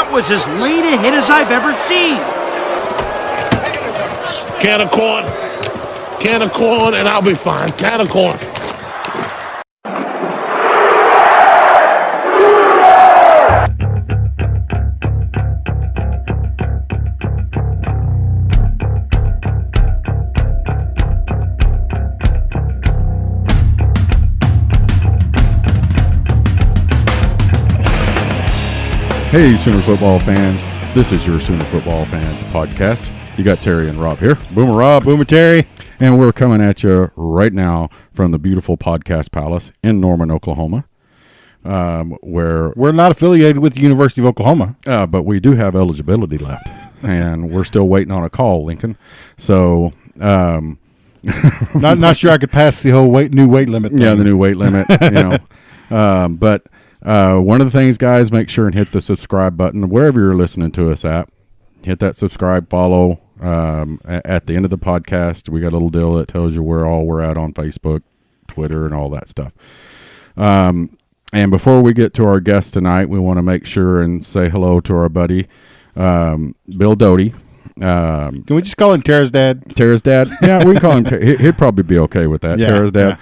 That was as late a hit as I've ever seen. Can of corn, and I'll be fine. Can of corn. Hey, Sooner football fans. This is your Sooner Football Fans podcast. You got Terry and Rob here. Boomer Rob. Boomer Terry. And we're coming at you right now from the beautiful Podcast Palace in Norman, Oklahoma, where we're not affiliated with the University of Oklahoma. But we do have eligibility left, and we're still waiting on a call, Lincoln. So, not sure I could pass the whole new weight limit thing. Yeah, the new weight limit, but one of the things, guys, make sure and hit the subscribe button wherever you're listening to us at. Hit that subscribe, follow. At the end of the podcast, we got a little deal that tells you where we're at on Facebook, Twitter, and all that stuff. And before we get to our guest tonight, we want to make sure and say hello to our buddy, Bill Doty. Can we just call him Tara's dad? Tara's dad? Yeah, we can call him. He'd probably be okay with that. Yeah, Tara's dad.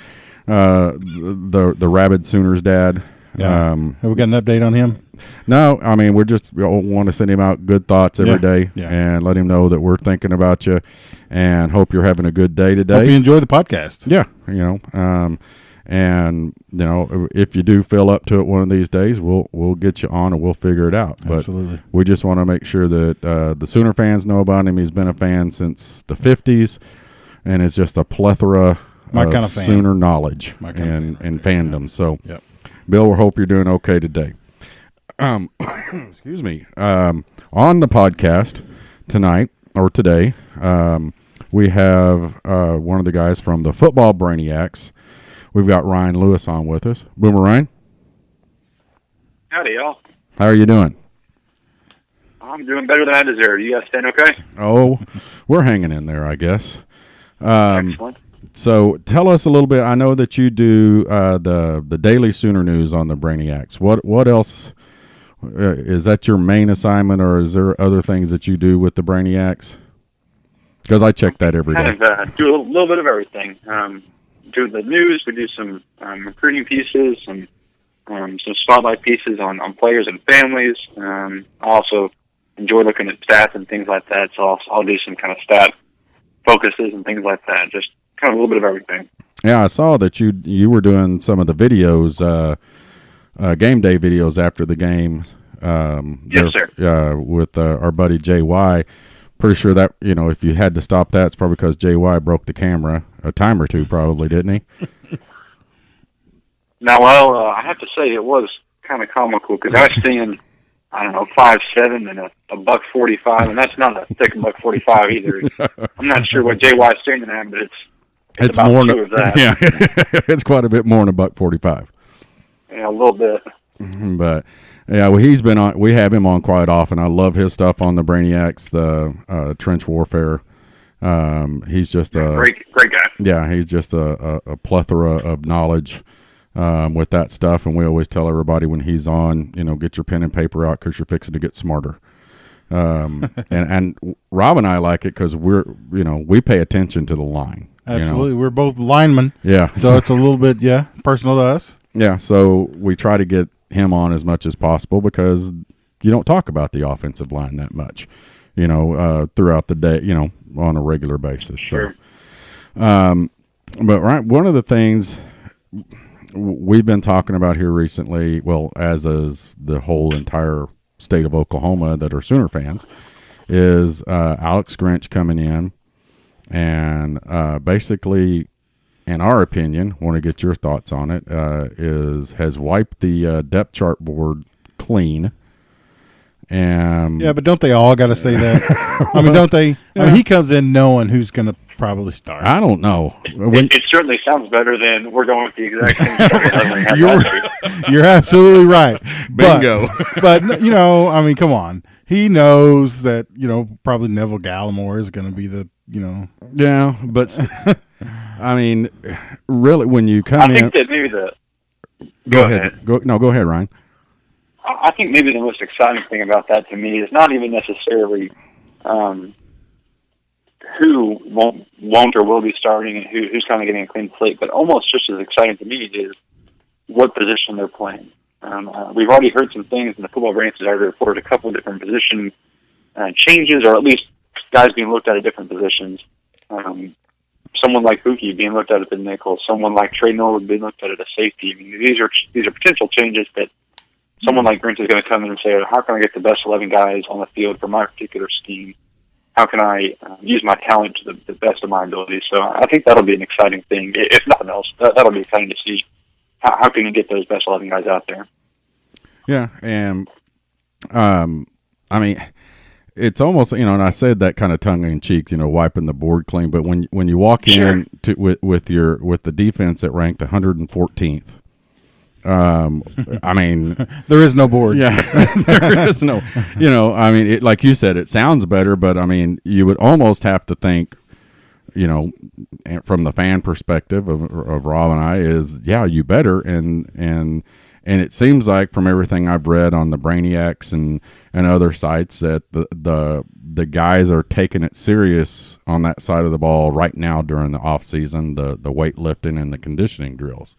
Yeah. The rabid Sooners dad. Yeah. Have we got an update on him? No, I mean, we want to send him out good thoughts every day and let him know that we're thinking about you and hope you're having a good day today. Hope you enjoy the podcast. Yeah, and if you do feel up to it one of these days, we'll get you on and we'll figure it out. But absolutely, we just want to make sure that the Sooner fans know about him. He's been a fan since the 50s, and it's just a plethora of Sooner knowledge and fandom. So, Bill, we hope you're doing okay today. Excuse me. On the podcast tonight or today, we have one of the guys from the Football Brainiacs. We've got Ryan Lewis on with us. Boomer Ryan. Howdy, y'all. How are you doing? I'm doing better than I deserve. You guys staying okay? Oh, we're hanging in there, I guess. Excellent. So tell us a little bit. I know that you do the daily Sooner news on the Brainiacs. What else? Is that your main assignment, or is there other things that you do with the Brainiacs? Because I check that every day. Do a little bit of everything. Do the news. We do some recruiting pieces, some spotlight pieces on players and families. I also enjoy looking at stats and things like that, so I'll do some kind of stat focuses and things like that. Just kind of a little bit of everything. Yeah, I saw that you were doing some of the videos, game day videos after the game. Yes, sir. With our buddy JY. Pretty sure that, if you had to stop that, it's probably because JY broke the camera a time or two, probably, didn't he? Now, I have to say it was kind of comical because I stand, 5'7" and a $145, and that's not a thick $145 either. I'm not sure what JY's standing at, but it's about more two of that. Yeah, it's quite a bit more than a $145. Yeah, a little bit. But yeah, well, he's been on. We have him on quite often. I love his stuff on the Brainiacs, the trench warfare. He's just a great guy. Yeah, he's just a plethora of knowledge with that stuff. And we always tell everybody when he's on, get your pen and paper out because you're fixing to get smarter. And Rob and I like it because we pay attention to the line. Absolutely, we're both linemen. Yeah, so it's a little bit personal to us. Yeah, so we try to get him on as much as possible because you don't talk about the offensive line that much, throughout the day, on a regular basis. Sure. So, but right, one of the things we've been talking about here recently, well, as is the whole entire state of Oklahoma that are Sooner fans, is Alex Grinch coming in and basically, in our opinion, want to get your thoughts on it, has wiped the depth chart board clean. And yeah, but don't they all got to say that? I mean, don't they? Yeah. I mean, he comes in knowing who's going to probably start. I don't know. It certainly sounds better than we're going with the exact same story. You're absolutely right. Bingo. But I mean, come on. He knows that, probably Neville Gallimore is going to be the, Yeah, but I mean, really, when you come in. I think that maybe Go ahead. Go ahead, Ryan. I think maybe the most exciting thing about that to me is not even necessarily who won't or will be starting and who's kind of getting a clean slate, but almost just as exciting to me is what position they're playing. We've already heard some things, and the Football Brainiacs has already reported a couple of different position changes, or at least guys being looked at different positions. Someone like Buki being looked at the nickel, someone like Trey Norwood being looked at a safety. I mean, these are potential changes that someone like Grinch is going to come in and say, how can I get the best 11 guys on the field for my particular scheme? How can I use my talent to the best of my ability? So I think that'll be an exciting thing. If nothing else, that'll be exciting to see. How can you get those best 11 guys out there? Yeah, and I mean, it's almost, and I said that kind of tongue in cheek, wiping the board clean. But when you walk in with the defense that ranked 114th, I mean, there is no board. Yeah, there is no. I mean, like you said, it sounds better, but I mean, you would almost have to think, from the fan perspective of Rob and I, is you better, and it seems like from everything I've read on the Brainiacs and other sites that the guys are taking it serious on that side of the ball right now during the off season, the weightlifting and the conditioning drills.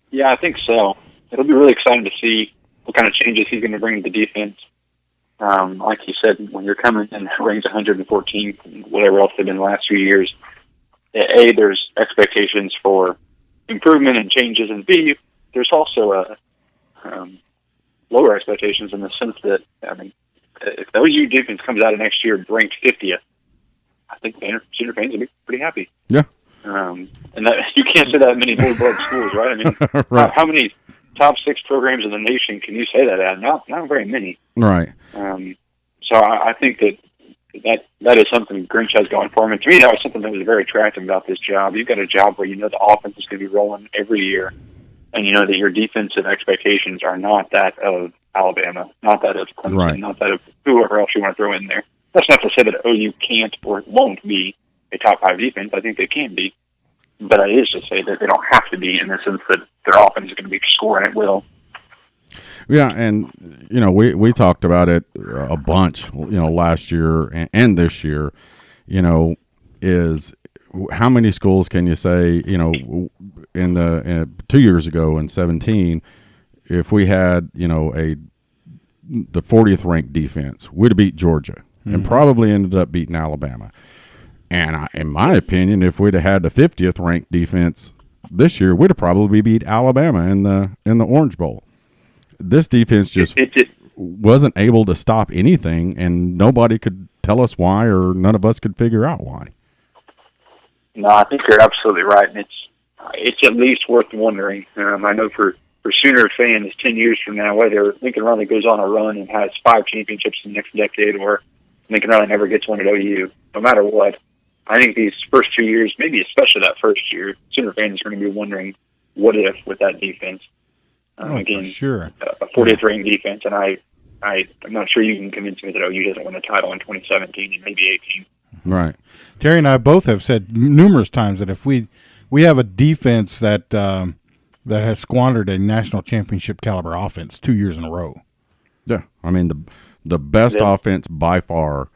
Yeah, I think so. It'll be really exciting to see what kind of changes he's going to bring to the defense. Like you said, when you're coming in range 114, whatever else they've been the last few years, A, there's expectations for improvement and changes, and B, there's also lower expectations in the sense that, I mean, if the OU defense comes out of next year ranked 50th, I think Sooner fans will be pretty happy. Yeah. And that, you can't say that at many blue blood schools, right? I mean, right. How many top 6 programs in the nation can you say that at? Not very many. Right. So I think that is something Grinch has going for him. And to me, that was something that was very attractive about this job. You've got a job where the offense is going to be rolling every year, and you know that your defensive expectations are not that of Alabama, not that of Clemson, right. Not that of whoever else you want to throw in there. That's not to say that OU can't or won't be a top 5 defense. I think they can be. But it is to say that they don't have to be, in the sense that their offense is going to be scoring at will. Yeah, and we talked about it a bunch, last year and this year. Is how many schools can you say, in 2 years ago in 2017, if we had the 40th ranked defense, we'd have beat Georgia and probably ended up beating Alabama. And in my opinion, if we'd have had the 50th ranked defense this year, we'd have probably beat Alabama in the Orange Bowl. This defense just wasn't able to stop anything, and nobody could tell us why, or none of us could figure out why. No, I think you're absolutely right, and it's at least worth wondering. I know for Sooner fans, 10 years from now, whether Lincoln Riley goes on a run and has 5 championships in the next decade, or Lincoln Riley never gets one at OU, no matter what, I think these first 2 years, maybe especially that first year, Sooner fans are going to be wondering, what if with that defense? Again, for sure. A 40th ranked defense, and I'm not sure you can convince me that OU doesn't win a title in 2017 and maybe 18. Right. Terry and I both have said numerous times that if we have a defense that has squandered a national championship caliber offense 2 years in a row. Yeah, I mean the best offense by far,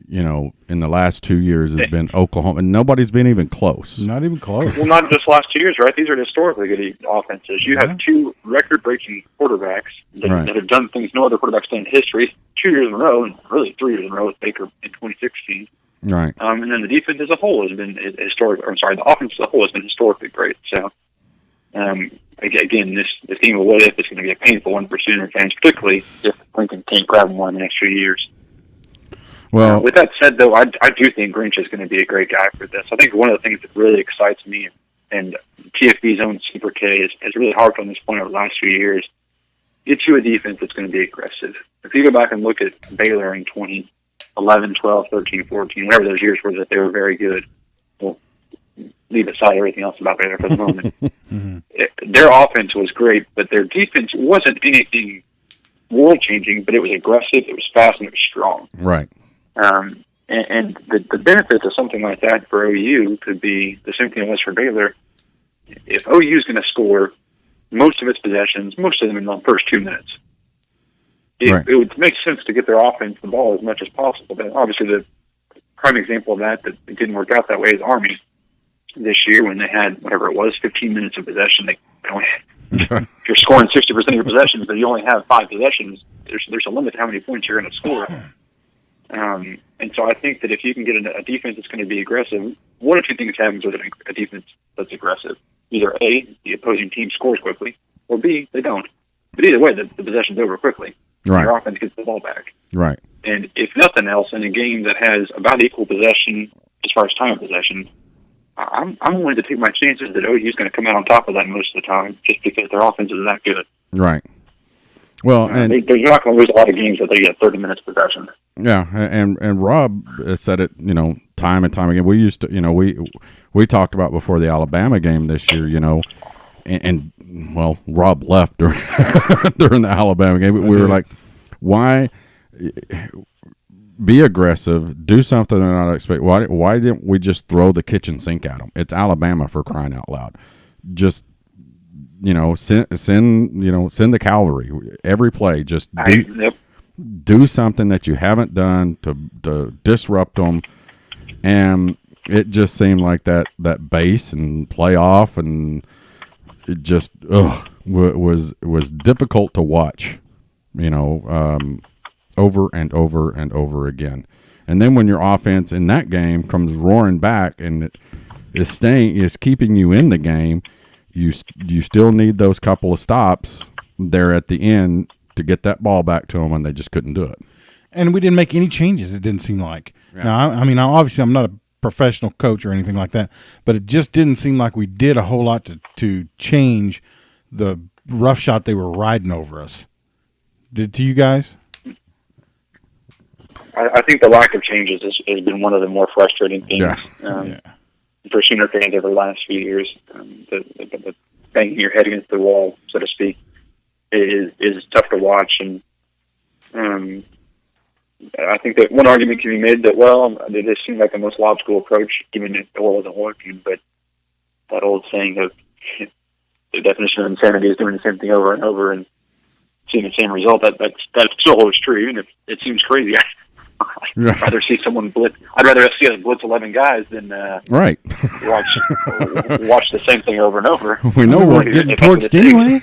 in the last 2 years has been Oklahoma, and nobody's been even close. Not even close. Well, not just last 2 years, right? These are historically good offenses. You have 2 record-breaking quarterbacks that have done things no other quarterback's done in history 2 years in a row, and really 3 years in a row with Baker in 2016. Right. And then the defense as a whole has been the offense as a whole has been historically great. So, again, this game of what if is going to be a painful one for Sooner fans, particularly if Lincoln can't grab one in the next few years. Well, with that said, though, I do think Grinch is going to be a great guy for this. I think one of the things that really excites me, and TFB's own Super K has really harped on this point over the last few years, get you a defense that's going to be aggressive. If you go back and look at Baylor in 2011, 12, 13, 14, whatever those years were that they were very good, well, leave aside everything else about Baylor for the moment. Their offense was great, but their defense wasn't anything world-changing, but it was aggressive, it was fast, and it was strong. Right. And the benefits of something like that for OU could be the same thing it was for Baylor. If OU is going to score most of its possessions, most of them in the first 2 minutes. Right. It would make sense to get their offense the ball as much as possible. But obviously, the prime example of that it didn't work out that way is Army this year when they had, whatever it was, 15 minutes of possession. If you're scoring 60% of your possessions, but you only have 5 possessions, there's a limit to how many points you're going to score. And so I think that if you can get a defense that's going to be aggressive, one or two things happens with a defense that's aggressive. Either A, the opposing team scores quickly, or B, they don't. But either way, the possession's over quickly. Right. Your offense gets the ball back. Right. And if nothing else, in a game that has about equal possession as far as time of possession, I'm willing to take my chances that OU's going to come out on top of that most of the time, just because their offense is that good. Right. Well, and they're not going to lose a lot of games that they get 30 minutes possession. Yeah, and Rob said it, time and time again. We used to, we talked about before the Alabama game this year, and Rob left during the Alabama game. We were like, why be aggressive, do something they're not expecting? Why didn't we just throw the kitchen sink at them? It's Alabama, for crying out loud. Just send the cavalry every play. Just do something that you haven't done to disrupt them. And it just seemed like that base and playoff, and it just was difficult to watch, over and over and over again. And then when your offense in that game comes roaring back and it is keeping you in the game, you still need those couple of stops there at the end to get that ball back to them, and they just couldn't do it. And we didn't make any changes, it didn't seem like. Yeah. Now, I mean, obviously I'm not a professional coach or anything like that, but it just didn't seem like we did a whole lot to change the rough shot they were riding over us. Did to you guys? I think the lack of changes has been one of the more frustrating things for Sooner fans over the last few years. The banging your head against the wall, so to speak, is tough to watch. And I think that one argument can be made that, it just seemed like the most logical approach, even if it wasn't working. But that old saying of the definition of insanity is doing the same thing over and over and seeing the same result, that still holds true, even if it seems crazy. I'd rather see someone blitz. I'd rather see us blitz 11 guys than watch the same thing over and over. We know we're getting torched anyway.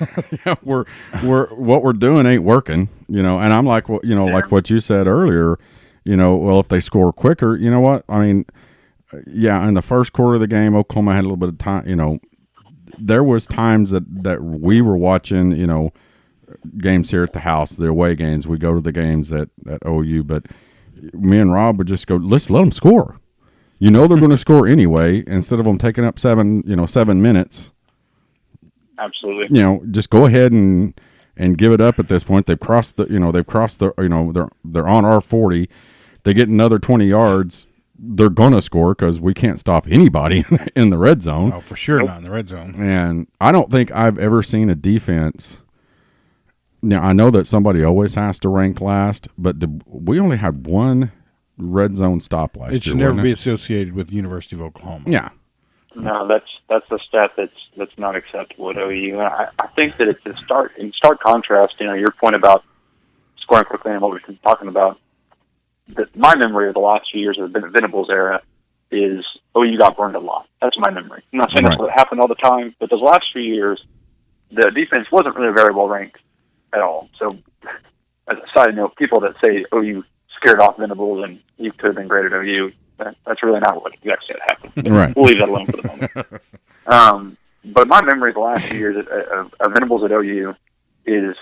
we're what we're doing ain't working, And I'm like, like what you said earlier, if they score quicker, you know what? I mean, in the first quarter of the game, Oklahoma had a little bit of time. There was times that we were watching, games here at the house, the away games. We go to the games at OU, but me and Rob would just go, let's let them score. They're going to score anyway, instead of them taking up 7 minutes. Absolutely. Just go ahead and give it up at this point. They've crossed they're on our 40. They get another 20 yards. They're going to score because we can't stop anybody in the red zone. Oh, for sure not in the red zone. And I don't think I've ever seen a defense. Now, I know that somebody always has to rank last, but we only had one red zone stop last year. It should never be associated with the University of Oklahoma. Yeah. No, that's a stat that's not acceptable at OU. I think that it's in stark contrast, your point about scoring quickly and what we've been talking about. My memory of the last few years of the Venables era is OU got burned a lot. That's my memory. I'm not saying that's what happened all the time, but those last few years, the defense wasn't really very well ranked at all. So, as a side note, people that say OU scared off Venables and you could have been great at OU, that's really not what exactly happened. Right. We'll leave that alone for the moment. But my memory of the last few years of Venables at OU is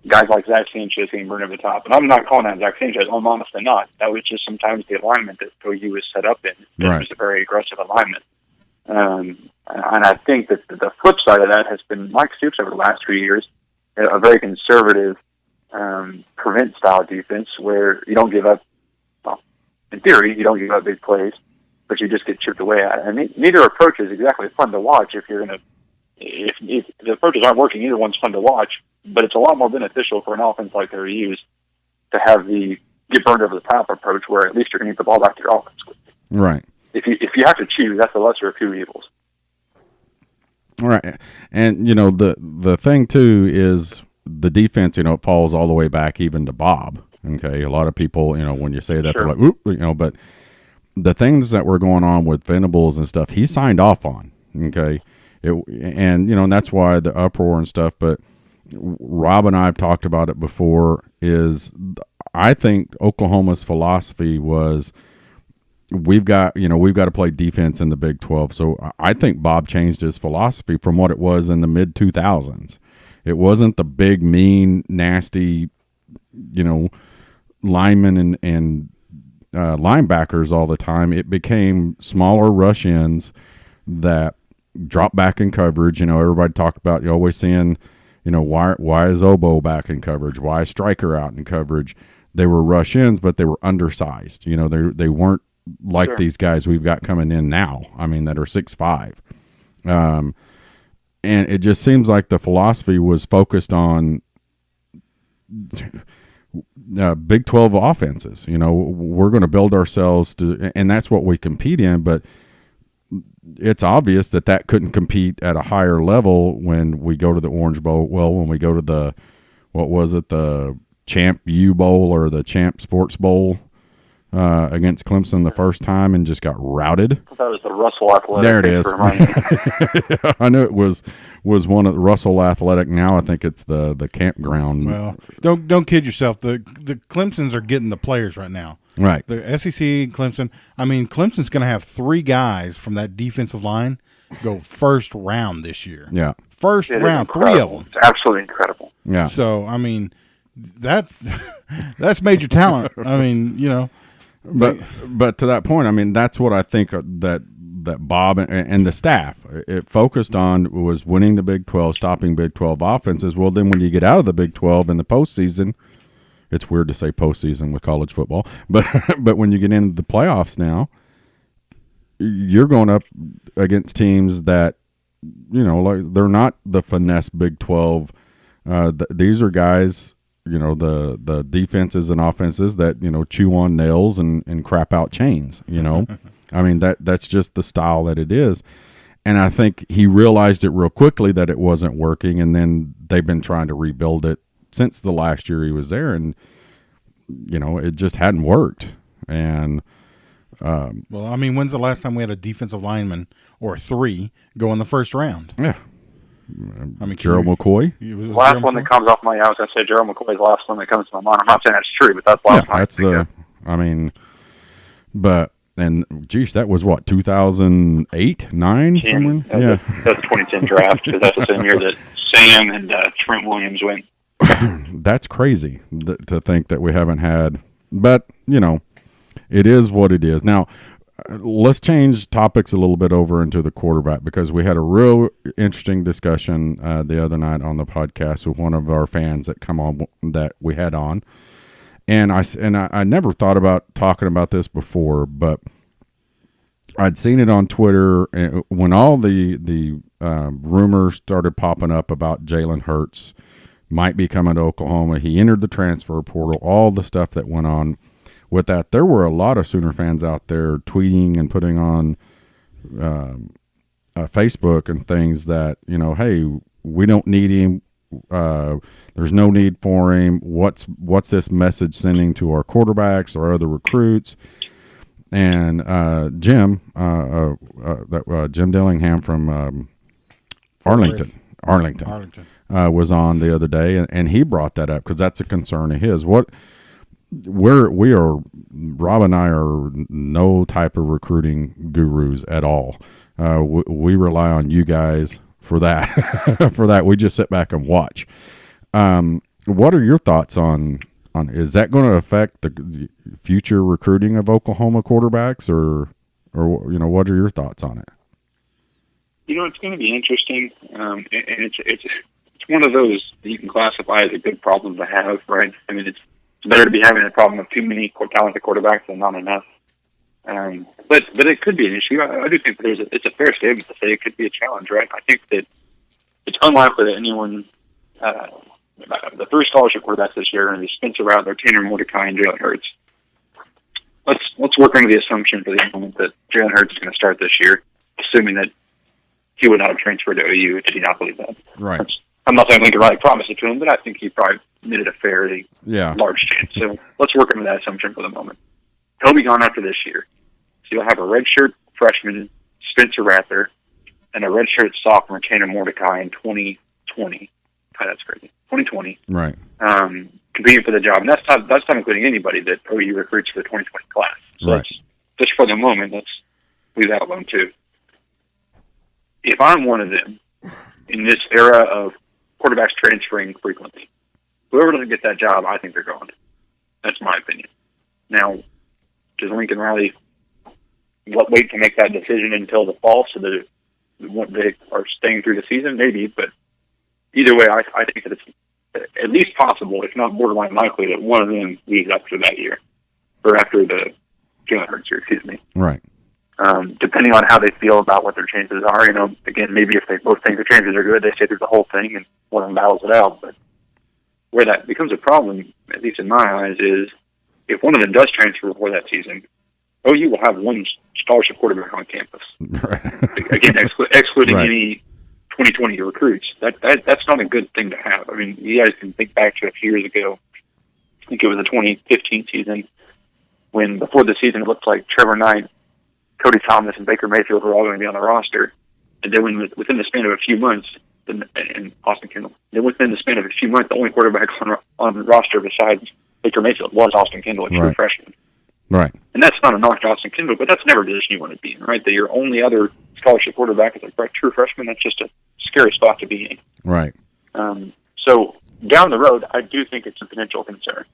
guys like Zach Sanchez getting burned over the top. And I'm not calling that Zach Sanchez. I'm honestly not. That was just sometimes the alignment that OU was set up in. It was a very aggressive alignment. And I think that the flip side of that has been Mike Stoops over the last 3 years, a very conservative prevent style defense where you don't give up, in theory, you don't give up big plays, but you just get chipped away at. And neither approach is exactly fun to watch if the approaches aren't working, either one's fun to watch, but it's a lot more beneficial for an offense like they're used to have the get burned over the top approach where at least you're going to get the ball back to your offense quickly. Right. If you have to choose, that's the lesser of two evils. Right. And, the thing, too, is the defense, it falls all the way back even to Bob. Okay. A lot of people, when you say that, Sure. they're like, oop, but the things that were going on with Venables and stuff, he signed off on. Okay. And that's why the uproar and stuff. But Rob and I have talked about it before, I think Oklahoma's philosophy was we've got to play defense in the Big 12. So I think Bob changed his philosophy from what it was in the mid 2000s. It wasn't the big, mean, nasty, linemen and linebackers all the time. It became smaller rush ins that drop back in coverage. Everybody talked about always seeing, why is Oboe back in coverage? Why is Stryker out in coverage? They were rush ins, but they were undersized. They weren't like Sure. these guys we've got coming in now. I mean, that are 6'5". And it just seems like the philosophy was focused on Big 12 offenses. We're going to build ourselves to, and that's what we compete in. But it's obvious that couldn't compete at a higher level when we go to the Orange Bowl. Well, when we go to the, the Champ U Bowl or the Champ Sports Bowl against Clemson the first time and just got routed. That was the Russell Athletic. There it is. For I knew it was one of the Russell Athletic. Now I think it's the campground. Well, don't kid yourself. The Clemsons are getting the players right now. Right. The SEC, Clemson. I mean, Clemson's going to have 3 guys from that defensive line go first round this year. Yeah. First It is round, 3 of incredible. them. It's absolutely incredible. Yeah. So, I mean, that's major talent. I mean, But to that point, I mean, that's what I think that Bob and the staff it focused on was winning the Big 12, stopping Big 12 offenses. Well, then when you get out of the Big 12 in the postseason, it's weird to say postseason with college football, but when you get into the playoffs now, you're going up against teams that like they're not the finesse Big 12. These are guys. The defenses and offenses that, chew on nails and crap out chains, I mean, that's just the style that it is. And I think he realized it real quickly that it wasn't working. And then they've been trying to rebuild it since the last year he was there. And, it just hadn't worked. And, well, I mean, when's the last time we had a defensive lineman or 3 go in the first round? yeah. I mean, Gerald McCoy. was Last Gerald one McCoy? that comes off my, I was going to say Gerald McCoy is the last one that comes to my mind. I'm not saying that's true, but that's the last one. That's and geez, that was what, 2008, 9, somewhere? Yeah. That's 2010 draft, because that's the same year that Sam and Trent Williams went. That's crazy to think that we haven't had, but it is what it is. Now, let's change topics a little bit over into the quarterback, because we had a real interesting discussion the other night on the podcast with one of our fans that we had on. And I never thought about talking about this before, but I'd seen it on Twitter when all the rumors started popping up about Jalen Hurts might be coming to Oklahoma. He entered the transfer portal, all the stuff that went on with that. There were a lot of Sooner fans out there tweeting and putting on Facebook and things that, hey, we don't need him. There's no need for him. What's this message sending to our quarterbacks or other recruits? And Jim Dillingham from Arlington was on the other day, and he brought that up because that's a concern of his. Rob and I are no type of recruiting gurus at all. We rely on you guys for that. For that, we just sit back and watch. What are your thoughts on is that going to affect the future recruiting of Oklahoma quarterbacks, or what are your thoughts on it? It's going to be interesting, and it's one of those that you can classify as a good problem to have, right? I mean, it's better to be having a problem with too many talented quarterbacks than not enough. But it could be an issue. I do think that it's a fair statement to say it could be a challenge, right? I think that it's unlikely that anyone, the three scholarship quarterbacks this year are going to be Spencer Rattler, Tanner Mordecai, and Jalen Hurts. Let's work under the assumption for the moment that Jalen Hurts is going to start this year, assuming that he would not have transferred to OU did he not believe that. Right. I'm not saying Lincoln Riley promised it to him, but I think he probably made it a fairly Yeah. large chance. So let's work under that assumption for the moment. He'll be gone after this year. So you'll have a redshirt freshman, Spencer Rattler, and a redshirt sophomore, Tanner Mordecai, in 2020. God, that's crazy. 2020. Right. Competing for the job. And that's not including anybody that OU recruits for the 2020 class. So Right. that's, just for the moment, let's leave that alone, too. If I'm one of them, in this era of quarterbacks transferring frequently, whoever doesn't get that job, I think they're gone. That's my opinion. Now, does Lincoln Riley wait to make that decision until the fall so that they are staying through the season? Maybe, but either way, I think that it's at least possible, if not borderline likely, that one of them leaves after that year, or after the Jalen Hurts year, excuse me. Right. Depending on how they feel about what their chances are, again, maybe if they both think the chances are good, they stay through the whole thing and one of them battles it out. But where that becomes a problem, at least in my eyes, is if one of them does transfer before that season, OU will have one scholarship quarterback on campus. Right. Again, excluding Right. any 2020 recruits. That's not a good thing to have. I mean, you guys can think back to a few years ago. I think it was the 2015 season when before the season it looked like Trevor Knight, Cody Thomas, and Baker Mayfield were all going to be on the roster. And then within the span of a few months, and Austin Kendall, then within the span of a few months, the only quarterback on the roster besides Baker Mayfield was Austin Kendall, a true Right. freshman. Right. And that's not a knock to Austin Kendall, but that's never a position you want to be in, right? That your only other scholarship quarterback is a true freshman. That's just a scary spot to be in. Right. So down the road, I do think it's a potential concern.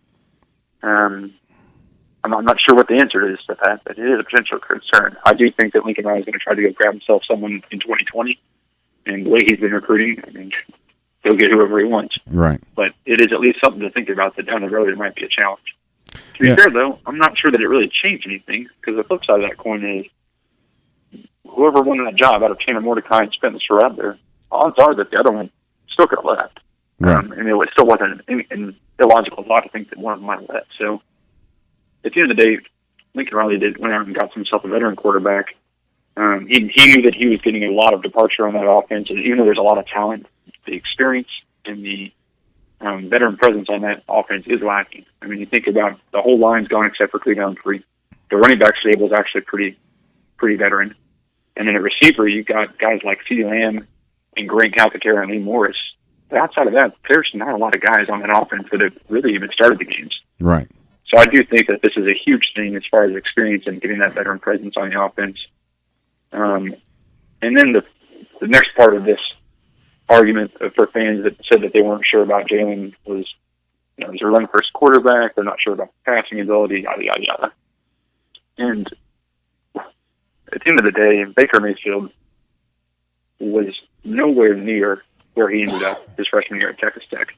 I'm not sure what the answer is to that, but it is a potential concern. I do think that Lincoln Riley is going to try to go grab himself someone in 2020, and the way he's been recruiting, I mean, he'll get whoever he wants. Right. But it is at least something to think about that down the road it might be a challenge. To be fair, though, I'm not sure that it really changed anything, because the flip side of that coin is whoever won that job out of Tanner Mordecai and Spencer Rattler, odds are that the other one still could have left. Right. And it still wasn't an illogical thought to think that one of them might have left. So at the end of the day, Lincoln Riley went out and got himself a veteran quarterback. He knew that he was getting a lot of departure on that offense, and even though there's a lot of talent, the experience and the veteran presence on that offense is lacking. I mean, you think about the whole line's gone except for Cleveland Free. The running back stable is actually pretty veteran. And then at receiver, you've got guys like CeeDee Lamb and Grant Calcaterra and Lee Morris. But outside of that, there's not a lot of guys on that offense that have really even started the games. Right. So I do think that this is a huge thing as far as experience and getting that veteran presence on the offense. And then the next part of this argument for fans that said that they weren't sure about Jalen was, he's a run-first quarterback. They're not sure about passing ability, yada, yada, yada. And at the end of the day, Baker Mayfield was nowhere near where he ended up his freshman year at Texas Tech.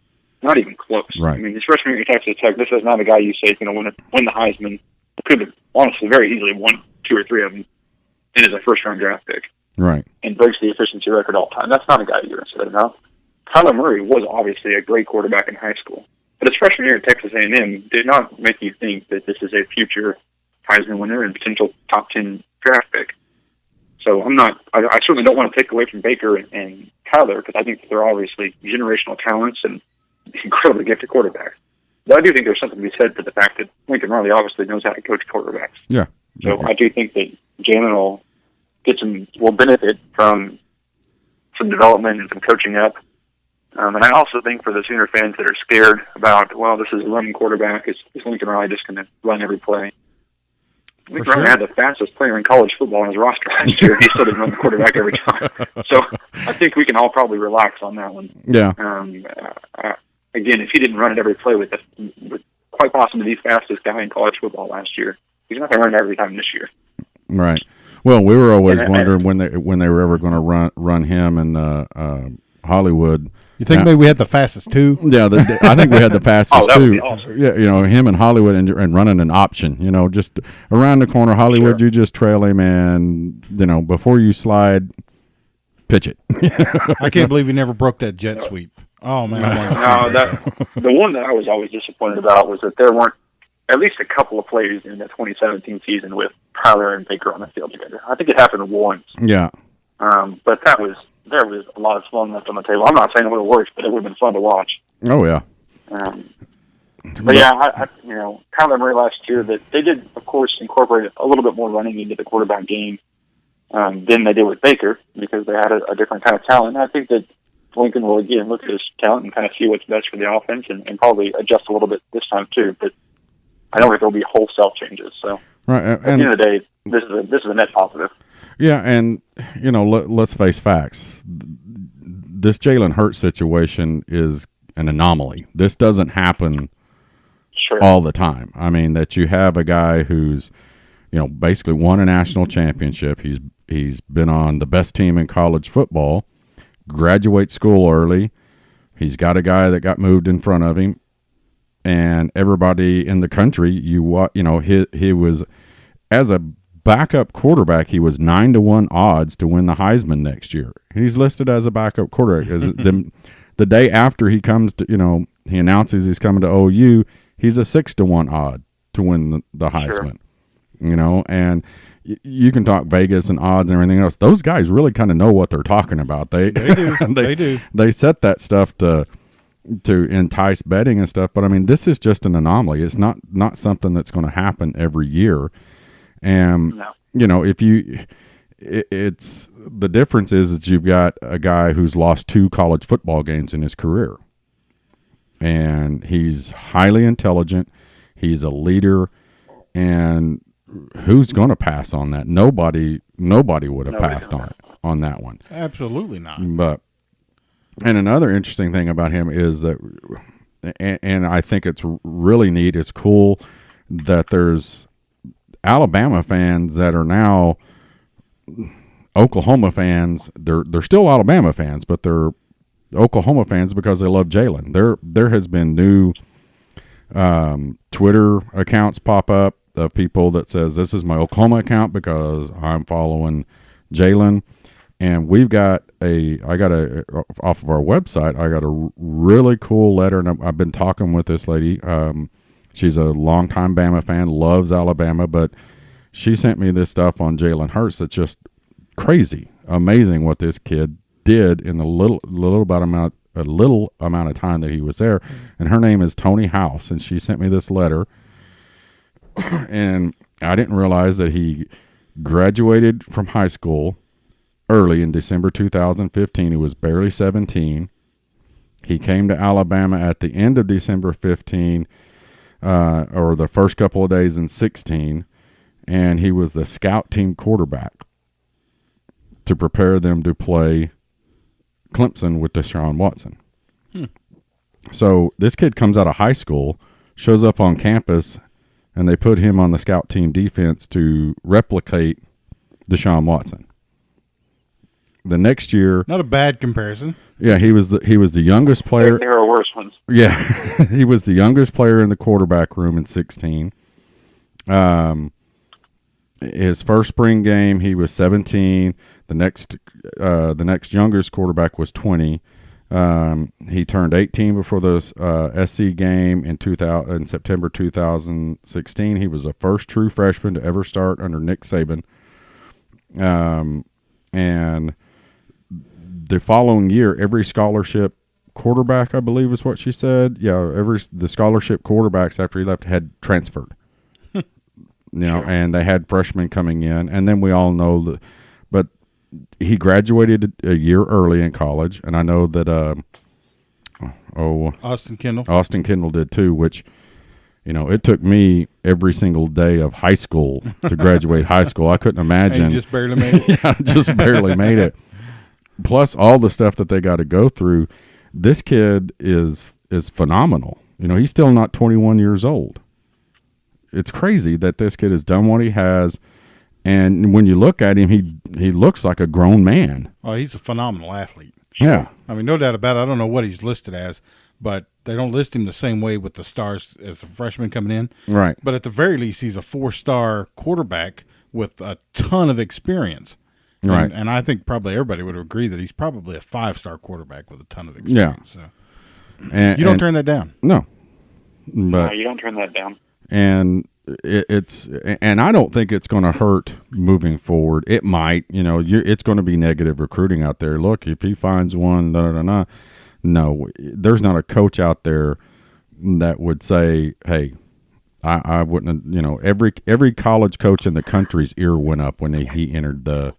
Not even close. Right. I mean, his freshman year at Texas Tech, this is not a guy you say is going to win the Heisman. Could have honestly very easily won 2 or 3 of them, and is a first-round draft pick. Right. And breaks the efficiency record all time. That's not a guy you're going to say now. Kyler Murray was obviously a great quarterback in high school, but his freshman year at Texas A&M did not make you think that this is a future Heisman winner and potential top 10 draft pick. So I certainly don't want to take away from Baker and Kyler, because I think that they're obviously generational talents and incredibly gifted quarterbacks. But I do think there's something to be said for the fact that Lincoln Riley obviously knows how to coach quarterbacks. Yeah. So I do think that Jalen will benefit from some development and some coaching up. And I also think for the Sooner fans that are scared about, well, this is a running quarterback, is Lincoln Riley just going to run every play? Lincoln Riley had the fastest player in college football on his roster last year. He still didn't run the quarterback every time. So I think we can all probably relax on that one. Yeah. Again, if he didn't run it every play with quite possibly the fastest guy in college football last year, he's not going to run it every time this year. Right. Well, we were always wondering when they were ever going to run him and Hollywood. You think maybe we had the fastest two? Yeah, I think we had the fastest that would two. be awesome. Yeah, him and Hollywood and running an option. Just around the corner, Hollywood, you just trail him, and before you slide, pitch it. I can't believe he never broke that jet sweep. Oh man! The one that I was always disappointed about was that there weren't at least a couple of plays in the 2017 season with Kyler and Baker on the field together. I think it happened once. Yeah. But there was a lot of fun left on the table. I'm not saying it would have worked, but it would have been fun to watch. Oh yeah. But yeah, Kyler Murray last year, that they did, of course, incorporate a little bit more running into the quarterback game than they did with Baker, because they had a different kind of talent. And I think that Lincoln will again look at his talent and kind of see what's best for the offense, and probably adjust a little bit this time too. But I don't think there'll be wholesale changes. So right, at the end of the day, this is a net positive. Yeah, and let's face facts. This Jalen Hurts situation is an anomaly. This doesn't happen all the time. I mean, that you have a guy who's, basically won a national championship. He's been on the best team in college football, graduate school early. He's got a guy that got moved in front of him, and everybody in the country, he was, as a backup quarterback, he was 9-1 odds to win the Heisman next year. He's listed as a backup quarterback. The day after he comes to, he announces he's coming to OU, he's a 6-1 odd to win the Heisman. Sure. And you can talk Vegas and odds and everything else. Those guys really kind of know what they're talking about. They do. They do. They set that stuff to entice betting and stuff. But I mean, this is just an anomaly. It's not something that's going to happen every year. And it's the difference is you've got a guy who's lost 2 college football games in his career, and he's highly intelligent. He's a leader, and who's going to pass on that? Nobody would have passed on that one. Absolutely not. And another interesting thing about him is that, and I think it's really neat. It's cool that there's Alabama fans that are now Oklahoma fans. They're still Alabama fans, but they're Oklahoma fans because they love Jalen. There has been new Twitter accounts pop up of people that says, this is my Oklahoma account because I'm following Jalen. And off of our website, I got a really cool letter, and I've been talking with this lady. She's a longtime Bama fan, loves Alabama, but she sent me this stuff on Jalen Hurts that's just crazy, amazing what this kid did in the little amount of time that he was there. And her name is Tony House, and she sent me this letter. And I didn't realize that he graduated from high school early in December 2015. He was barely 17. He came to Alabama at the end of December 15, or the first couple of days in 16, and he was the scout team quarterback to prepare them to play Clemson with Deshaun Watson. So this kid comes out of high school, shows up on campus, and they put him on the scout team defense to replicate Deshaun Watson. The next year, not a bad comparison. Yeah, he was the youngest player. There are worse ones. Yeah, he was the youngest player in the quarterback room in 16. His first spring game, he was 17. The next youngest quarterback was 20. He turned 18 before the SC game in September 2016. He was the first true freshman to ever start under Nick Saban. And the following year, every scholarship quarterback, I believe is what she said. Yeah, the scholarship quarterbacks after he left had transferred. And they had freshmen coming in, and then we all know that. But he graduated a year early in college, and I know that Austin Kendall did too, which it took me every single day of high school to graduate high school. I couldn't imagine. And you just barely made it. Yeah, just barely made it. Plus all the stuff that they got to go through. This kid is phenomenal. He's still not 21 years old. It's crazy that this kid has done what he has. And when you look at him, he looks like a grown man. Oh, he's a phenomenal athlete. Yeah. I mean, no doubt about it. I don't know what he's listed as, but they don't list him the same way with the stars as a freshman coming in. Right. But at the very least, he's a 4-star quarterback with a ton of experience. Right. And I think probably everybody would agree that he's probably a 5-star quarterback with a ton of experience. Yeah. So you don't turn that down. No. No, you don't turn that down. And it's, and I don't think it's going to hurt moving forward. It might, it's going to be negative recruiting out there. Look, if he finds one, no, there's not a coach out there that would say, hey, I wouldn't, every college coach in the country's ear went up when he entered the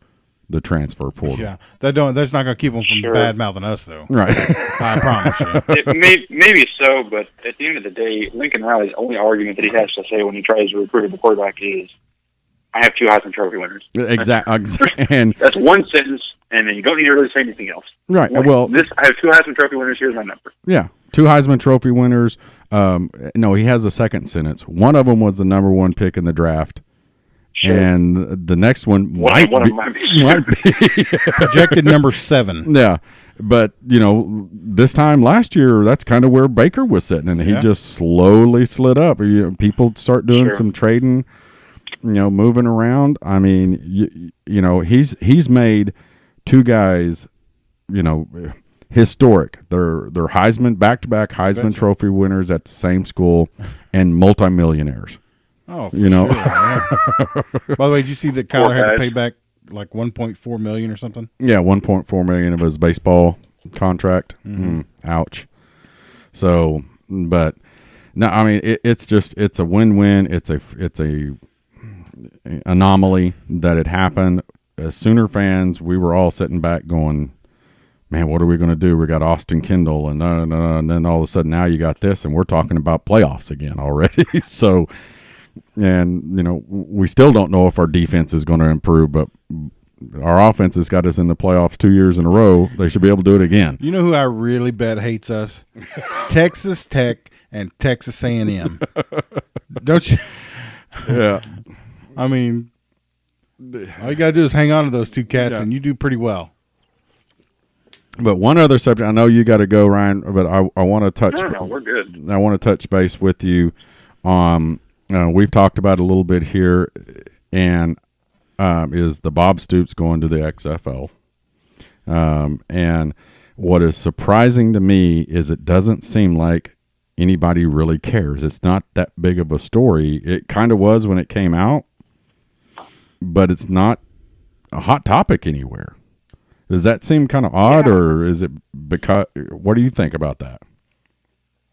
transfer portal. Yeah, that's not going to keep them from bad mouthing us, though. Right. I promise you. Maybe so, but at the end of the day, Lincoln Riley's only argument that he has to say when he tries to recruit a quarterback is, I have 2 Heisman Trophy winners. Exactly. And that's one sentence, and then you don't need to really say anything else. Right. I have 2 Heisman Trophy winners. Here's my number. Yeah, 2 Heisman Trophy winners. No, he has a second sentence. One of them was the number 1 pick in the draft. Sure. And the next one might be projected number 7. Yeah, but this time last year, that's kind of where Baker was sitting, and he just slowly slid up. People start doing some trading, moving around. I mean, he's made 2 guys, historic. They're Heisman, back-to-back Heisman Trophy winners at the same school, and multimillionaires. Oh, sure. Yeah. By the way, did you see that Kyler had to pay back like $1.4 million or something? Yeah, $1.4 million of his baseball contract. Ouch. So, but no, I mean it's a win-win. It's a anomaly that it happened. As Sooner fans, we were all sitting back going, man, what are we going to do? We got Austin Kendall, and then all of a sudden now you got this, and we're talking about playoffs again already. So. And, we still don't know if our defense is going to improve, but our offense has got us in the playoffs 2 years in a row. They should be able to do it again. You know who I really bet hates us? Texas Tech and Texas A&M. Don't you? Yeah. I mean, all you got to do is hang on to those 2 cats, and you do pretty well. But one other subject, I know you got to go, Ryan, but I want to touch. No, we're good. I want to touch base with you on. We've talked about it a little bit here, and is the Bob Stoops going to the XFL? And what is surprising to me is it doesn't seem like anybody really cares. It's not that big of a story. It kind of was when it came out, but it's not a hot topic anywhere. Does that seem kind of odd, or is it because? What do you think about that?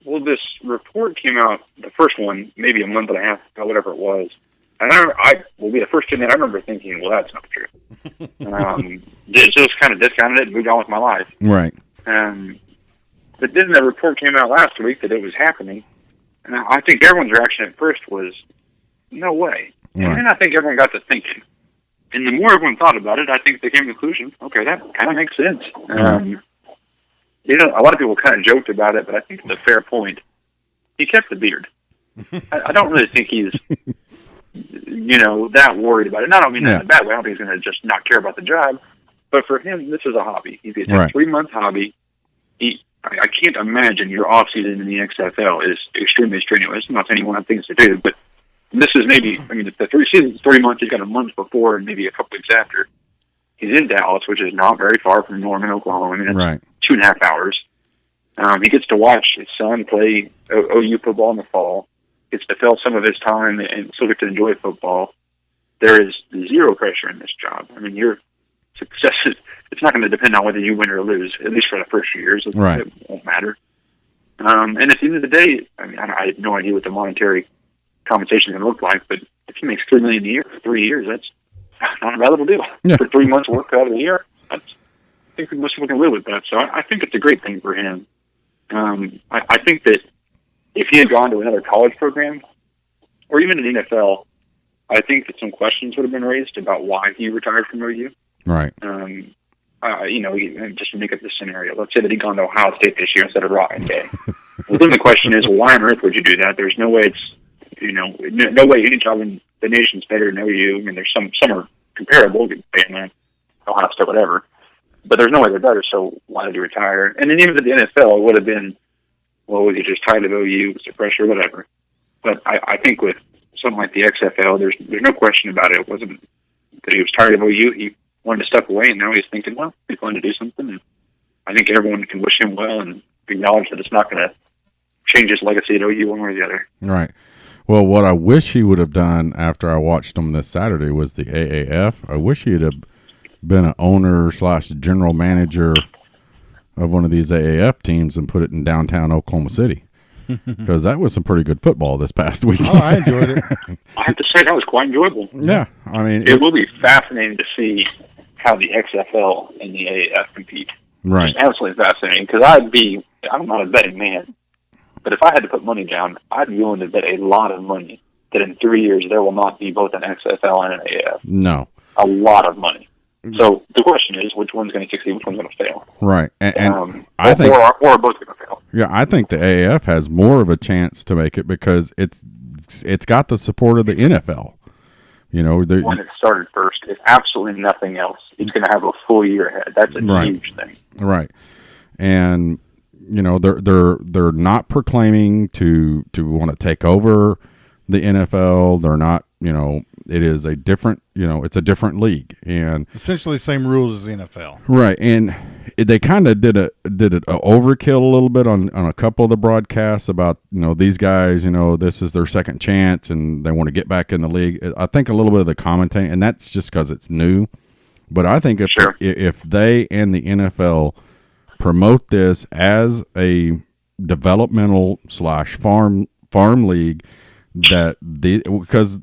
Well, this report came out, the first one, maybe a month and a half ago, whatever it was. And I will be the first to admit, I remember thinking, well, that's not true. Just kind of discounted it and moved on with my life. Right. But then the report came out last week that it was happening. And I think everyone's reaction at first was, no way. Right. And then I think everyone got to thinking. And the more everyone thought about it, I think they came to the conclusion, okay, that kind of makes sense. A lot of people kind of joked about it, but I think it's a fair point. He kept the beard. I don't really think he's, that worried about it. And I don't mean that in a bad way. I don't think he's going to just not care about the job. But for him, this is a hobby. He's got a 3-month hobby. I can't imagine your off-season in the XFL is extremely strenuous. Not saying anyone has things to do, but this is maybe, if the 3 seasons, 3 months, he's got a month before and maybe a couple weeks after. He's in Dallas, which is not very far from Norman, Oklahoma. That's 2.5 hours. He gets to watch his son play OU football in the fall. Gets to fill some of his time and still get to enjoy football. There is zero pressure in this job. Your success it's not going to depend on whether you win or lose, at least for the first few years. It won't matter. And at the end of the day, I have no idea what the monetary compensation is going to look like, but if he makes $3 million a year for 3 years, that's not a bad little deal. For 3 months work out of the year, I think most people can live with that. So I think it's a great thing for him. I think that if he had gone to another college program, or even an NFL, I think that some questions would have been raised about why he retired from OU. Right. Just to make up this scenario, let's say that he'd gone to Ohio State this year instead of Rock and Day. Well, then the question is, why on earth would you do that? There's no way no way any job in the nation's better than OU. There's some are comparable, Bama, Ohio State, whatever. But there's no way they're better, so why did he retire? And then even at the NFL, it would have been, well, was he just tired of OU? Was there pressure? Whatever. But I think with something like the XFL, there's no question about it. It wasn't that he was tired of OU. He wanted to step away, and now he's thinking, well, he's going to do something. And I think everyone can wish him well and acknowledge that it's not going to change his legacy at OU one way or the other. Right. Well, what I wish he would have done after I watched him this Saturday was the AAF. I wish he'd have been an owner / general manager of one of these AAF teams and put it in downtown Oklahoma City, because that was some pretty good football this past weekend. Oh, I enjoyed it. I have to say that was quite enjoyable. Yeah, I mean, It will be fascinating to see how the XFL and the AAF compete. right. It's absolutely fascinating, because I'm not a betting man, but if I had to put money down, I'd be willing to bet a lot of money that in 3 years there will not be both an XFL and an AAF. No, A lot of money. So the question is, which one's going to succeed, which one's going to fail? right, and I think, or both going to fail. yeah, I think the AAF has more of a chance to make it because it's got the support of the NFL. You know, When it started first, if absolutely nothing else, it's going to have a full year ahead. That's a Right. huge thing. right, and you know they're not proclaiming to want to take over the NFL. They're not. You know, it is a different. You know, it's a different league, and Essentially the same rules as the NFL. right, and they kind of did it overkill a little bit on a couple of the broadcasts about, you know, these guys, you know, this is their second chance and they want to get back in the league. I think a little bit of the commentating, and that's just because it's new, but I think if they and the NFL promote this as a developmental / farm league, because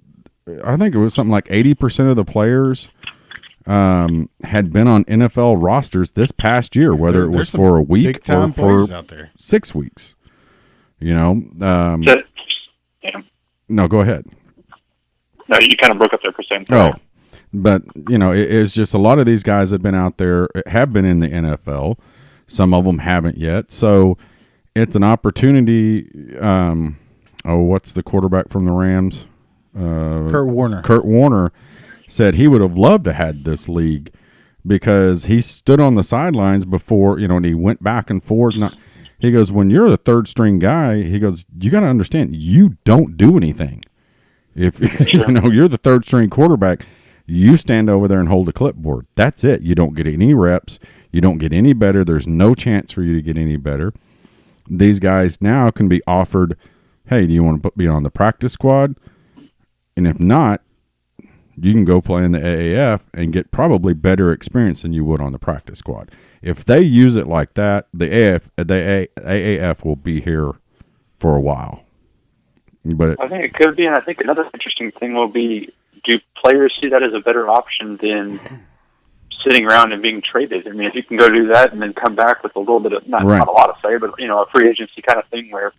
I think it was something like 80% of the players had been on NFL rosters this past year, whether it was for a week or for out there. 6 weeks. You know, Yeah. no, go ahead. No, you kind of broke up there for a second. Oh, but you know, it's just a lot of these guys have been out there, have been in the NFL. Some of them haven't yet, so it's an opportunity. What's the quarterback from the Rams? Kurt Warner. Kurt Warner said he would have loved to had this league because he stood on the sidelines before, you know, and he went back and forth. He goes, when you're the third string guy, he goes, you got to understand, you don't do anything. If you know you're the third string quarterback, you stand over there and hold the clipboard. That's it. You don't get any reps. You don't get any better. There's no chance for you to get any better. These guys now can be offered, hey, do you want to be on the practice squad? And if not, you can go play in the AAF and get probably better experience than you would on the practice squad. If they use it like that, the AAF will be here for a while. But I think it could be, and I think another interesting thing will be, do players see that as a better option than sitting around and being traded? I mean, if you can go do that and then come back with a little bit of, not a lot of say, but, you know, a free agency kind of thing where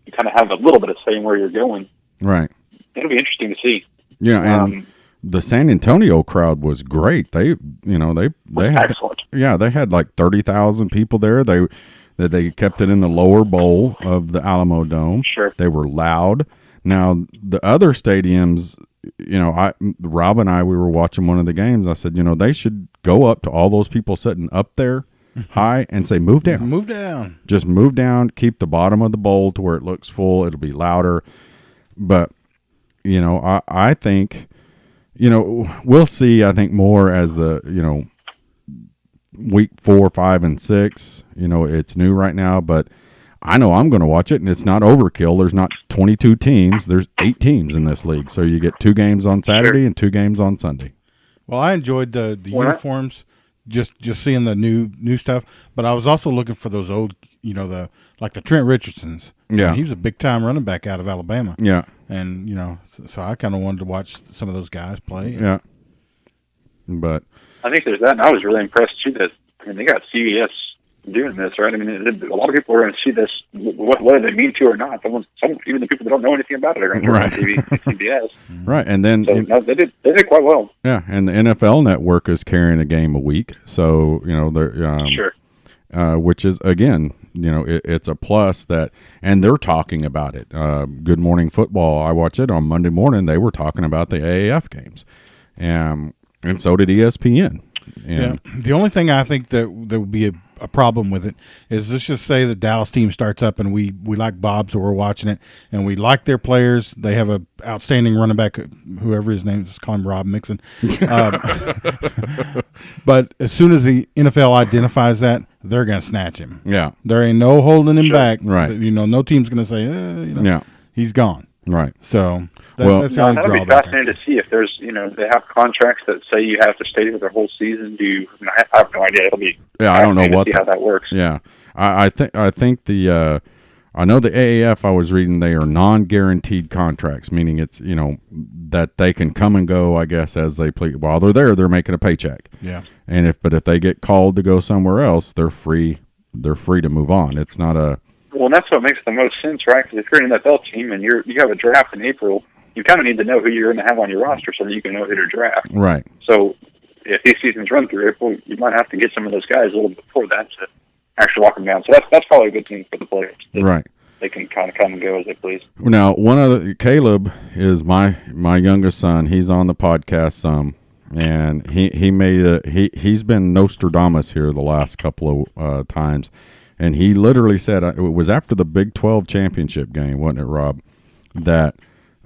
you kind of have a little bit of say in where you're going. right. It'll be interesting to see. Yeah, and the San Antonio crowd was great. They had excellent. They had like 30,000 people there. They kept it in the lower bowl of the Alamo Dome. Sure. They were loud. Now the other stadiums, you know, Rob and I, we were watching one of the games. I said, you know, they should go up to all those people sitting up there high and say, move down. Move down. Just move down. Keep the bottom of the bowl to where it looks full. It'll be louder. But you know, I think, you know, we'll see, I think, more as the, you know, week 4, 5, and 6, you know, it's new right now, but I know I'm going to watch it, and it's not overkill. There's not 22 teams. There's 8 teams in this league. So you get 2 games on Saturday and 2 games on Sunday. Well, I enjoyed the uniforms, just seeing the new stuff, but I was also looking for those old, you know, the Trent Richardsons. Yeah. He was a big-time running back out of Alabama. Yeah. And, you know, so I kind of wanted to watch some of those guys play. Yeah. But I think there's that, and I was really impressed, too, that they got CBS doing this, right? I mean, a lot of people are going to see this, whether they mean to or not. Even the people that don't know anything about it are going to turn on TV, CBS. right, and then So they did quite well. yeah, and the NFL Network is carrying a game a week, so you know they're Sure. which is again, you know, it's a plus that, and they're talking about it. Good Morning Football, I watch it on Monday morning. They were talking about the AAF games, and so did ESPN. And The only thing I think that there would be a problem with it is, let's just say the Dallas team starts up and we like Bob, so we're watching it, and we like their players. They have a outstanding running back, whoever his name is, just call him Rob Mixon. But as soon as the NFL identifies that, they're going to snatch him. Yeah, There ain't no holding him back. Right. You know, no team's going to say, you know, yeah, he's gone. Right. So that's the Now, only that'll be drawback. fascinating to see if there's, they have contracts that say you have to stay for the whole season. I have no idea. It'll be I don't know fascinating what to see how that works. Yeah, I think the I know the AAF I was reading, they are non-guaranteed contracts, meaning it's that they can come and go, I guess, as they please. While they're there, they're making a paycheck. Yeah. And if they get called to go somewhere else, they're free. They're free to move on. It's not a Well, and that's what makes the most sense, right? Because if you're an NFL team and you have a draft in April, you kind of need to know who you're going to have on your roster so that you can know who to draft. right. So if these seasons run through April, you might have to get some of those guys a little bit before that to actually lock them down. So that's probably a good thing for the players. Right. They can kind of come and go as they please. Now, Caleb is my youngest son. He's on the podcast some, and he's been Nostradamus here the last couple of times, and he literally said it was after the Big 12 championship game, wasn't it, Rob? That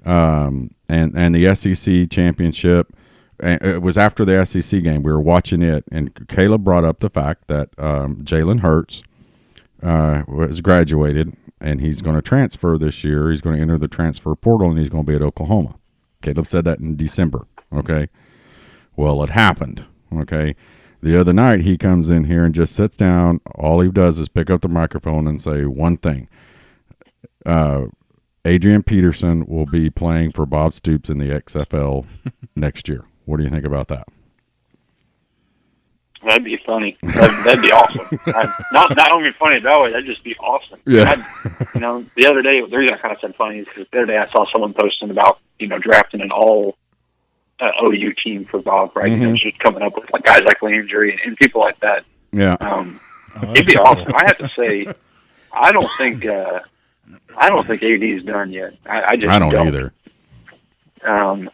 and the SEC championship. And it was after the SEC game. We were watching it, and Caleb brought up the fact that Jalen Hurts was graduated, and he's going to transfer this year. He's going to enter the transfer portal, and he's going to be at Oklahoma. Caleb said that in December, okay? Well, it happened, okay? The other night, he comes in here and just sits down. All he does is pick up the microphone and say one thing. Adrian Peterson will be playing for Bob Stoops in the XFL next year. What do you think about that? That'd be funny. That'd be awesome. Not only funny that way, that'd just be awesome. Yeah. The other day, the reason I kind of said funny is because the other day I saw someone posting about drafting an all OU team for Bob, right? Mm-hmm. Just coming up with guys like Landry and people like that. Yeah. It'd be awesome. I have to say, I don't think AD's done yet. I don't either. I'm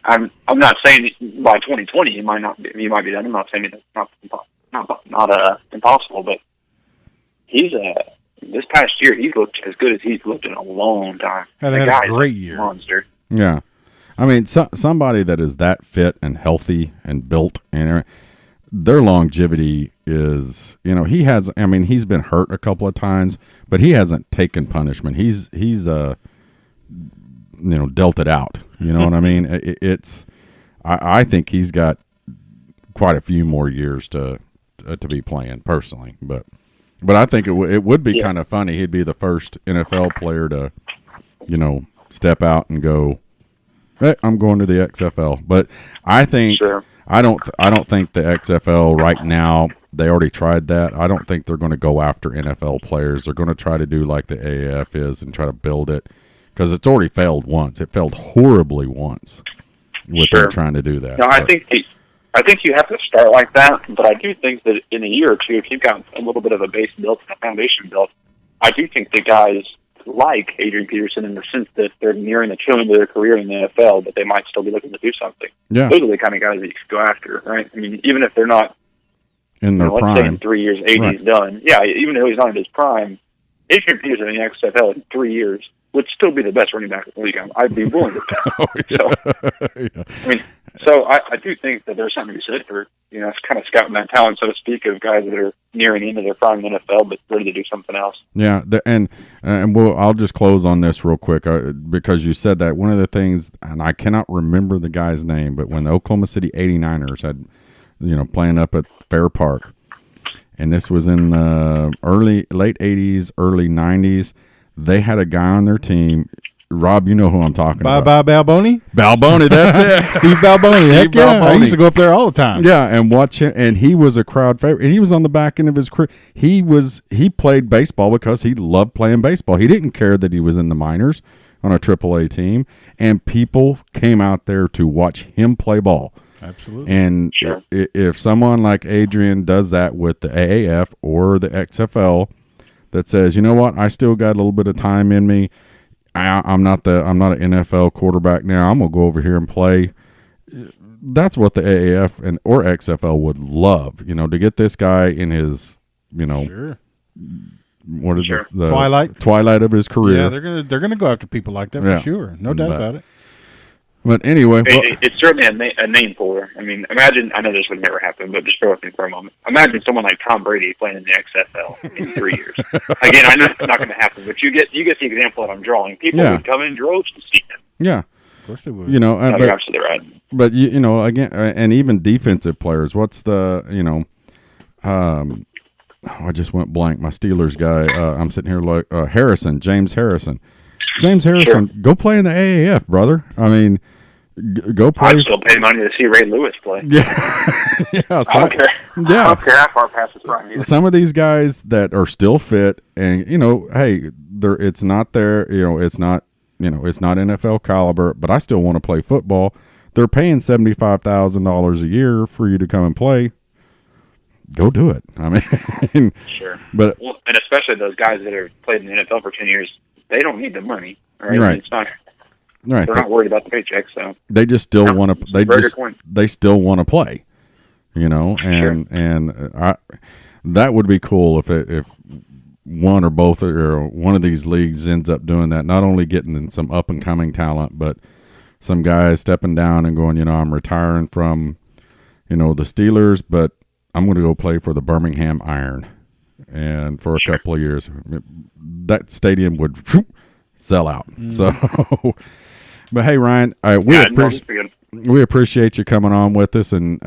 not saying by 2020 he might be done. I'm not saying it's not impossible, but he's this past year he's looked as good as he's looked in a long time. Had a great year, monster. Yeah, I mean somebody that is that fit and healthy and built, and their longevity is he's been hurt a couple of times, but he hasn't taken punishment. He's dealt it out. You know what I mean? I think he's got quite a few more years to be playing personally, but I think it would be kind of funny. He'd be the first NFL player to, step out and go, hey, I'm going to the XFL. But I think I don't think the XFL right now. They already tried that. I don't think they're going to go after NFL players. They're going to try to do like the AAF is and try to build it. Because it's already failed once. It failed horribly once with them trying to do that. No, I think you have to start like that, but I do think that in a year or two, if you've got a little bit of a base built and a foundation built, I do think the guys like Adrian Peterson in the sense that they're nearing the killing of their career in the NFL, but they might still be looking to do something. Yeah. Those are the kind of guys that you should go after, right? I mean, even if they're not in their prime. Let's say in 3 years, AD's done. Yeah, even though he's not in his prime, Adrian Peterson in the XFL in 3 years would still be the best running back in the league. I'd be willing to bet. So I do think that there's something to be said for, kind of scouting that talent, so to speak, of guys that are nearing into their prime in the NFL, but ready to do something else. Yeah, and I'll just close on this real quick because you said that. One of the things, and I cannot remember the guy's name, but when the Oklahoma City 89ers had, playing up at Fair Park, and this was in late 80s, early 90s, they had a guy on their team. Rob, you know who I'm talking about. Balboni? Balboni, that's it. Steve Balboni. Heck yeah. Balboni. I used to go up there all the time. Yeah, and watch him. And he was a crowd favorite. And he was on the back end of his career. He played baseball because he loved playing baseball. He didn't care that he was in the minors on a AAA team. And people came out there to watch him play ball. Absolutely. And if someone like Adrian does that with the AAF or the XFL, that says, you know what, I still got a little bit of time in me. I'm not an NFL quarterback now. I'm gonna go over here and play. That's what the AAF or XFL would love, to get this guy in his, what is it? The twilight of his career. Yeah, they're gonna go after people like that for sure. No doubt about it. But anyway, it's certainly a name puller. I mean, imagine. I know this would never happen, but just bear with me for a moment. Imagine someone like Tom Brady playing in the XFL in 3 years. Again, I know it's not going to happen, but you get the example that I'm drawing. People would come in droves to see him. Yeah. Of course they would. You know, No, you're absolutely right. But you know, again, and even defensive players. What's the I just went blank. My Steelers guy. I'm sitting here like James Harrison. Sure. Go play in the AAF, brother. I mean, go play. I'd still pay money to see Ray Lewis play. Yeah, yeah. I don't care. Yeah. I don't care how far past his prime either. Some of these guys that are still fit, and hey, it's not there. It's not NFL caliber, but I still want to play football. They're paying $75,000 a year for you to come and play. Go do it. I mean, sure. But and especially those guys that have played in the NFL for 10 years, they don't need the money, right? Right. It's not. Right. They're not worried about the paycheck, so they just still want to. They still want to play. Sure. And that would be cool if one or both or one of these leagues ends up doing that. Not only getting some up and coming talent, but some guys stepping down and going, I'm retiring from, the Steelers, but I'm going to go play for the Birmingham Iron, and for a couple of years, that stadium would sell out. So, but hey, Ryan, we appreciate you coming on with us, and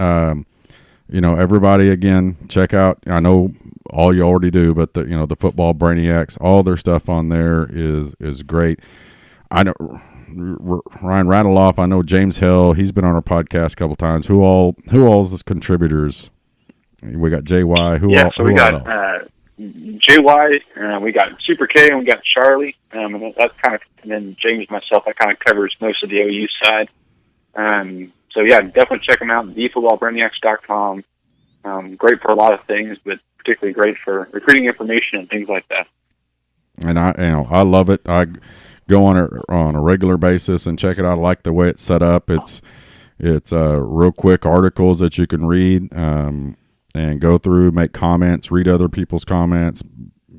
everybody again, check out. I know all you already do, but the Football Brainiacs, all their stuff on there is great. I know. Ryan, rattle off. I know James Hill. He's been on our podcast a couple times. Who all is contributors? We got JY. So we got JY. We got Super K, and we got Charlie. And that's kind of, and then James, myself, that kind of covers most of the OU side. So yeah, definitely check them out. thefootballbrainiacs.com. Great for a lot of things, but particularly great for recruiting information and things like that. And I love it. I go on a regular basis and check it out. I like the way it's set up. It's real quick articles that you can read and go through, make comments, read other people's comments,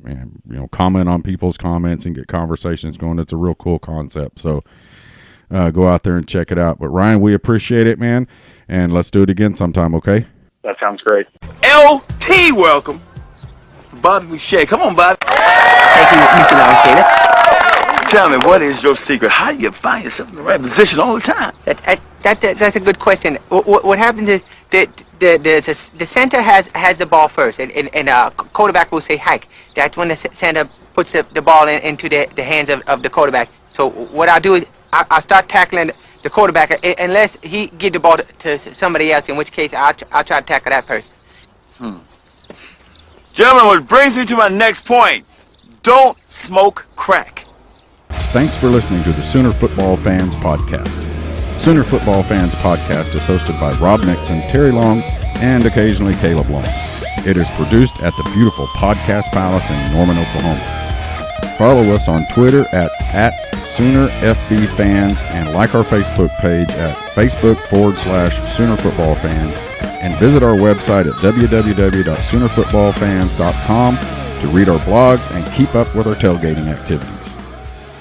and comment on people's comments and get conversations going. It's a real cool concept. So go out there and check it out. But Ryan, we appreciate it, man, and let's do it again sometime. Okay? That sounds great. LT, welcome. Bobby Boucher. Come on, Bobby. Thank you, Mr. Longshade. Tell me, what is your secret? How do you find yourself in the right position all the time? That's a good question. What happens is the center has the ball first, and quarterback will say hike. That's when the center puts the ball into the hands of the quarterback. So what I'll do is I'll start tackling the quarterback unless he give the ball to somebody else, in which case I'll try to tackle that person. Gentlemen, which brings me to my next point. Don't smoke crack. Thanks for listening to the Sooner Football Fans Podcast. Sooner Football Fans Podcast is hosted by Rob Nixon, Terry Long, and occasionally Caleb Long. It is produced at the beautiful Podcast Palace in Norman, Oklahoma. Follow us on Twitter at SoonerFBFans and like our Facebook page at Facebook.com/Sooner Football Fans, and visit our website at www.SoonerFootballFans.com to read our blogs and keep up with our tailgating activities.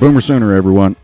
Boomer Sooner, everyone.